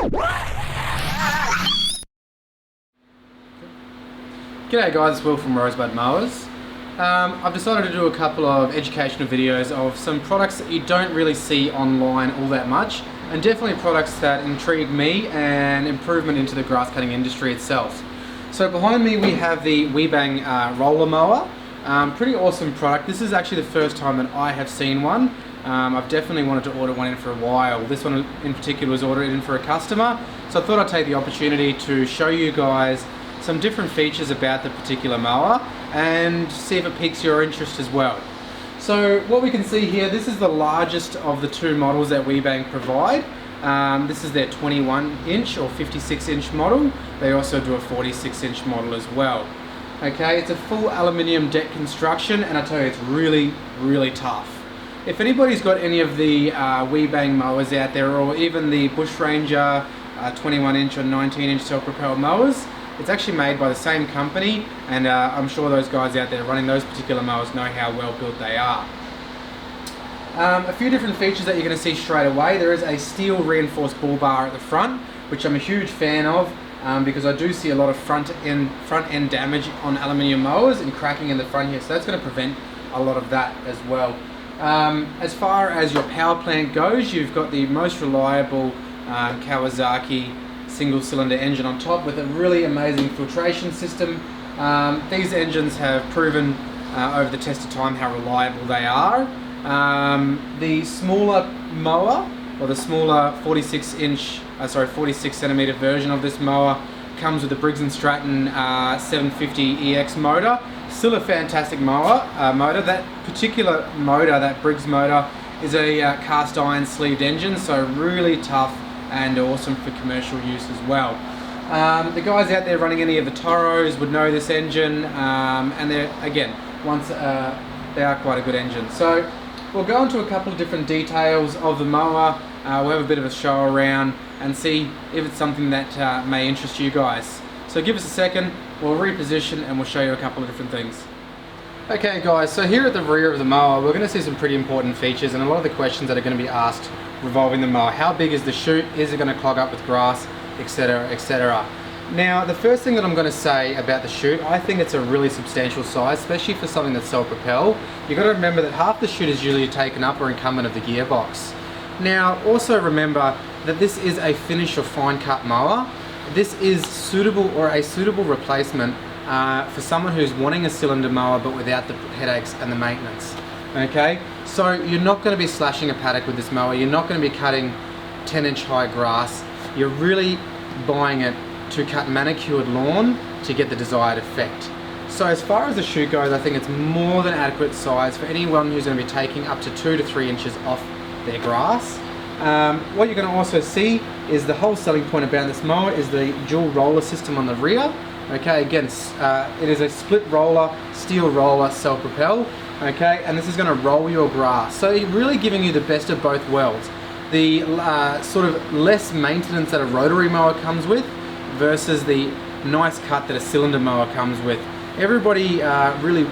G'day guys, it's Will from Rosebud Mowers. I've decided to do a couple of educational videos of some products that you don't really see online all that much, and definitely products that intrigue me and improvement into the grass cutting industry itself. So behind me we have the Weibang roller mower. Pretty awesome product. This is actually the first time that I have seen one. I've definitely wanted to order one in for a while. This one in particular was ordered in for a customer, so I thought I'd take the opportunity to show you guys some different features about the particular mower and see if it piques your interest as well. So what we can see here, this is the largest of the two models that Weibang provide. This is their 21 inch or 56 inch model. They also do a 46 inch model as well. Okay, it's a full aluminium deck construction, and I tell you, it's really tough. If anybody's got any of the Weibang mowers out there, or even the Bush Ranger 21 inch or 19 inch self-propelled mowers, it's actually made by the same company, and I'm sure those guys out there running those particular mowers know how well built they are. A few different features that you're going to see straight away. There is a steel reinforced bull bar at the front, which I'm a huge fan of, because I do see a lot of front end damage on aluminium mowers and cracking in the front here, so that's going to prevent a lot of that as well. As far as your power plant goes, you've got the most reliable Kawasaki single cylinder engine on top with a really amazing filtration system. These engines have proven over the test of time how reliable they are. The smaller mower, or the smaller 46 centimeter version of this mower, comes with the Briggs & Stratton 750 EX motor. Still a fantastic motor. That particular motor, that Briggs motor, is a cast iron sleeved engine, so really tough and awesome for commercial use as well. The guys out there running any of the Toros would know this engine, and they're, again, they are quite a good engine. So we'll go into a couple of different details of the mower. We'll have a bit of a show around and see if it's something that may interest you guys. So give us a second, we'll reposition and we'll show you a couple of different things. Okay guys, so here at the rear of the mower we're going to see some pretty important features and a lot of the questions that are going to be asked revolving the mower. How big is the chute? Is it going to clog up with grass? Etc, etc. Now the first thing that I'm going to say about the chute, I think it's a really substantial size, especially for something that's self-propelled. You've got to remember that half the chute is usually taken up or incumbent of the gearbox. Now also remember that this is a finish or fine cut mower. This is suitable, or a suitable replacement for someone who's wanting a cylinder mower but without the headaches and the maintenance. Okay, so you're not going to be slashing a paddock with this mower, you're not going to be cutting 10-inch high grass, you're really buying it to cut manicured lawn to get the desired effect. So as far as the chute goes, I think it's more than adequate size for anyone who's going to be taking up to 2 to 3 inches off their grass. What you're going to also see is the whole selling point about this mower is the dual roller system on the rear. Okay, again, it is a split roller, steel roller, self-propelled. Okay, and this is going to roll your grass, so really giving you the best of both worlds. The sort of less maintenance that a rotary mower comes with versus the nice cut that a cylinder mower comes with. Everybody really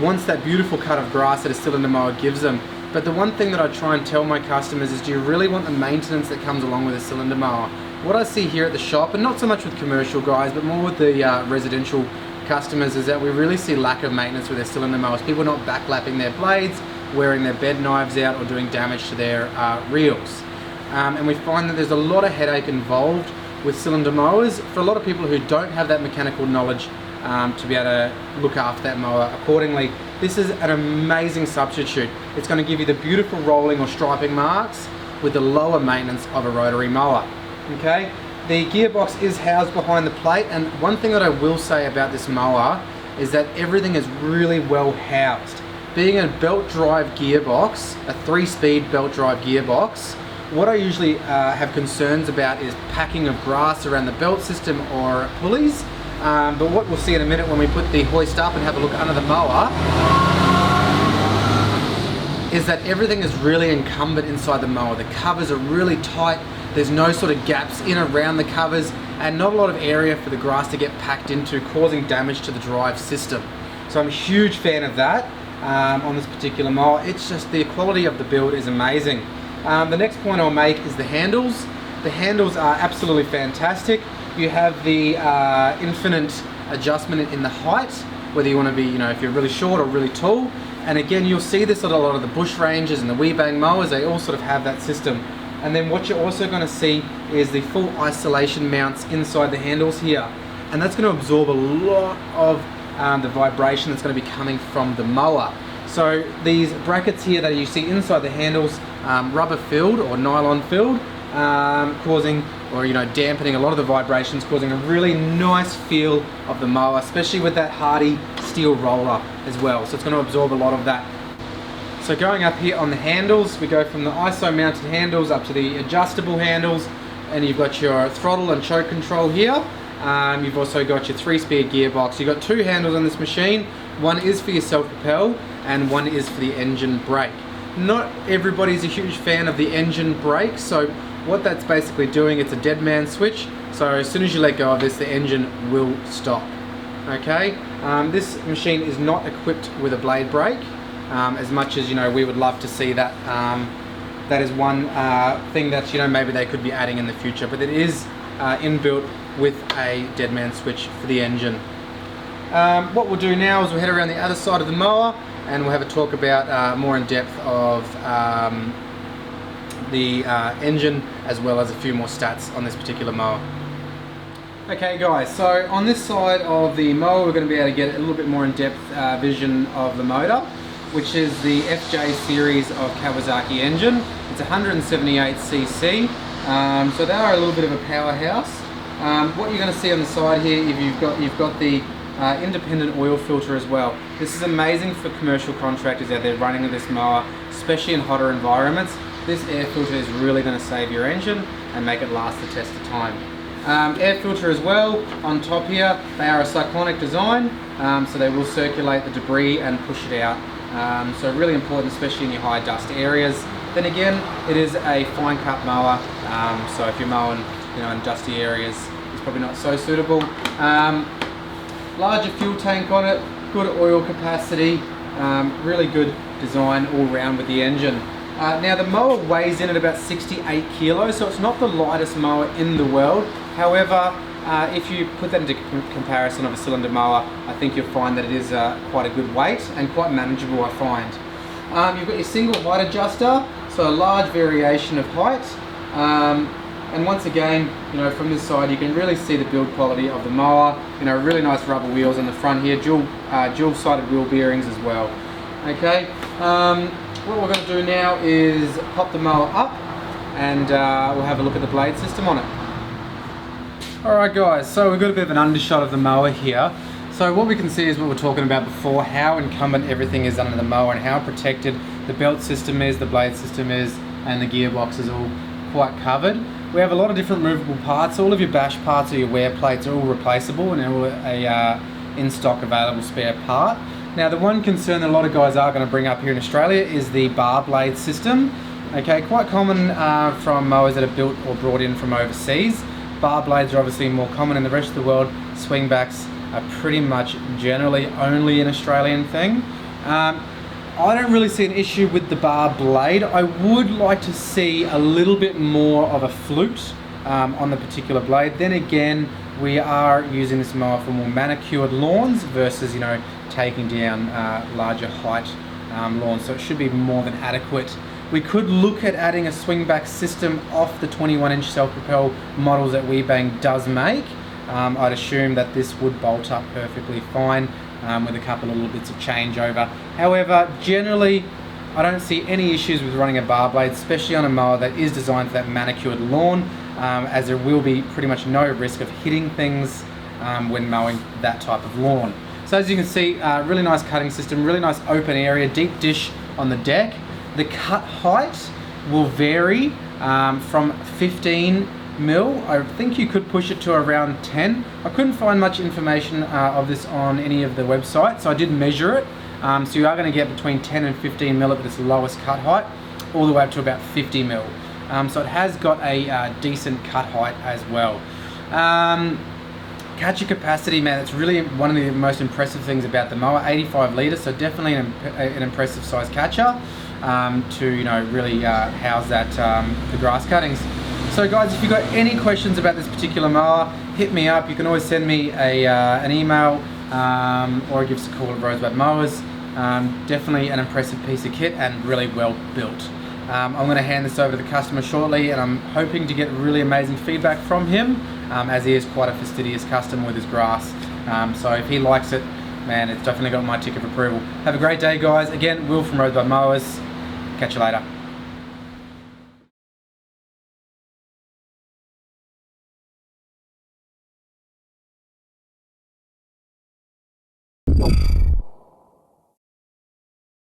wants that beautiful cut of grass that a cylinder mower gives them, but the one thing that I try and tell my customers is, do you really want the maintenance that comes along with a cylinder mower? What I see here at the shop, and not so much with commercial guys, but more with the residential customers, is that we really see lack of maintenance with their cylinder mowers. People not backlapping their blades, wearing their bed knives out, or doing damage to their reels. And we find that there's a lot of headache involved with cylinder mowers for a lot of people who don't have that mechanical knowledge to be able to look after that mower accordingly. This is an amazing substitute. It's going to give you the beautiful rolling or striping marks with the lower maintenance of a rotary mower. Okay, the gearbox is housed behind the plate, and one thing that I will say about this mower is that everything is really well housed. Being a belt drive gearbox, a 3-speed belt drive gearbox, what I usually have concerns about is packing of grass around the belt system or pulleys, but what we'll see in a minute when we put the hoist up and have a look under the mower is that everything is really incumbent inside the mower. The covers are really tight, there's no sort of gaps in around the covers, and not a lot of area for the grass to get packed into, causing damage to the drive system. So I'm a huge fan of that on this particular mower. It's just the quality of the build is amazing. The next point I'll make is the handles. The handles are absolutely fantastic. You have the infinite adjustment in the height, whether you want to be, if you're really short or really tall. And again, you'll see this at a lot of the bush ranges and the Weibang mowers. They all sort of have that system. And then what you're also going to see is the full isolation mounts inside the handles here. And that's going to absorb a lot of the vibration that's going to be coming from the mower. So these brackets here that you see inside the handles, rubber filled or nylon filled, causing or dampening a lot of the vibrations, causing a really nice feel of the mower, especially with that hardy steel roller as well. So it's going to absorb a lot of that. So going up here on the handles, we go from the ISO mounted handles up to the adjustable handles, and you've got your throttle and choke control here. You've also got your 3-speed gearbox. You've got 2 handles on this machine. One is for your self-propel and one is for the engine brake. Not everybody's a huge fan of the engine brake, so what that's basically doing, it's a dead man switch. So as soon as you let go of this, the engine will stop. Okay, this machine is not equipped with a blade brake, as much as we would love to see that. That is one thing that maybe they could be adding in the future, but it is inbuilt with a dead man switch for the engine. What we'll do now is we'll head around the other side of the mower and we'll have a talk about more in depth of the engine, as well as a few more stats on this particular mower. Okay guys, so on this side of the mower we're going to be able to get a little bit more in depth vision of the motor, which is the FJ series of Kawasaki engine. It's 178cc, so they are a little bit of a powerhouse. What you're going to see on the side here, if you've got the independent oil filter as well. This is amazing for commercial contractors out there running this mower, especially in hotter environments. This air filter is really going to save your engine and make it last the test of time. Air filter as well on top here. They are a cyclonic design, so they will circulate the debris and push it out. So really important, especially in your high dust areas. Then again, it is a fine cut mower, so if you're mowing in dusty areas, it's probably not so suitable. Larger fuel tank on it, good oil capacity, really good design all round with the engine. Now the mower weighs in at about 68 kilos, so it's not the lightest mower in the world. However, if you put that into comparison of a cylinder mower, I think you'll find that it is quite a good weight and quite manageable, I find. You've got your single height adjuster, so a large variation of height. And once again, from this side you can really see the build quality of the mower. Really nice rubber wheels on the front here, dual-sided wheel bearings as well. Okay, what we're going to do now is pop the mower up and we'll have a look at the blade system on it. Alright guys, so we've got a bit of an undershot of the mower here. So what we can see is what we were talking about before, how incumbent everything is under the mower and how protected the belt system is, the blade system is, and the gearbox is all quite covered. We have a lot of different movable parts. All of your bash parts or your wear plates are all replaceable and all a in-stock available spare part. Now the one concern that a lot of guys are going to bring up here in Australia is the bar blade system. Okay, quite common from mowers that are built or brought in from overseas. Bar blades are obviously more common in the rest of the world. Swingbacks are pretty much generally only an Australian thing. I don't really see an issue with the bar blade. I would like to see a little bit more of a flute on the particular blade. Then again, we are using this mower for more manicured lawns versus taking down larger height lawns, so it should be more than adequate. We could look at adding a swingback system off the 21-inch self-propel models that Weibang does make. I'd assume that this would bolt up perfectly fine with a couple of little bits of changeover. However, generally I don't see any issues with running a bar blade, especially on a mower that is designed for that manicured lawn, as there will be pretty much no risk of hitting things when mowing that type of lawn. So as you can see, really nice cutting system, really nice open area, deep dish on the deck. The cut height will vary from 15 mil. I think you could push it to around 10. I couldn't find much information of this on any of the websites, so I did measure it. So you are going to get between 10 and 15 mil at its lowest cut height, all the way up to about 50 mil. So it has got a decent cut height as well. Catcher capacity, man, it's really one of the most impressive things about the mower. 85 litres, so definitely an impressive size catcher to really house that the grass cuttings. So guys, if you've got any questions about this particular mower, hit me up. You can always send me an email or give us a call at Rosebud Mowers. Definitely an impressive piece of kit and really well built. I'm going to hand this over to the customer shortly, and I'm hoping to get really amazing feedback from him, as he is quite a fastidious customer with his grass. So if he likes it, man, it's definitely got my tick of approval. Have a great day, guys. Again, Will from Rosebud Mowers. Catch you later.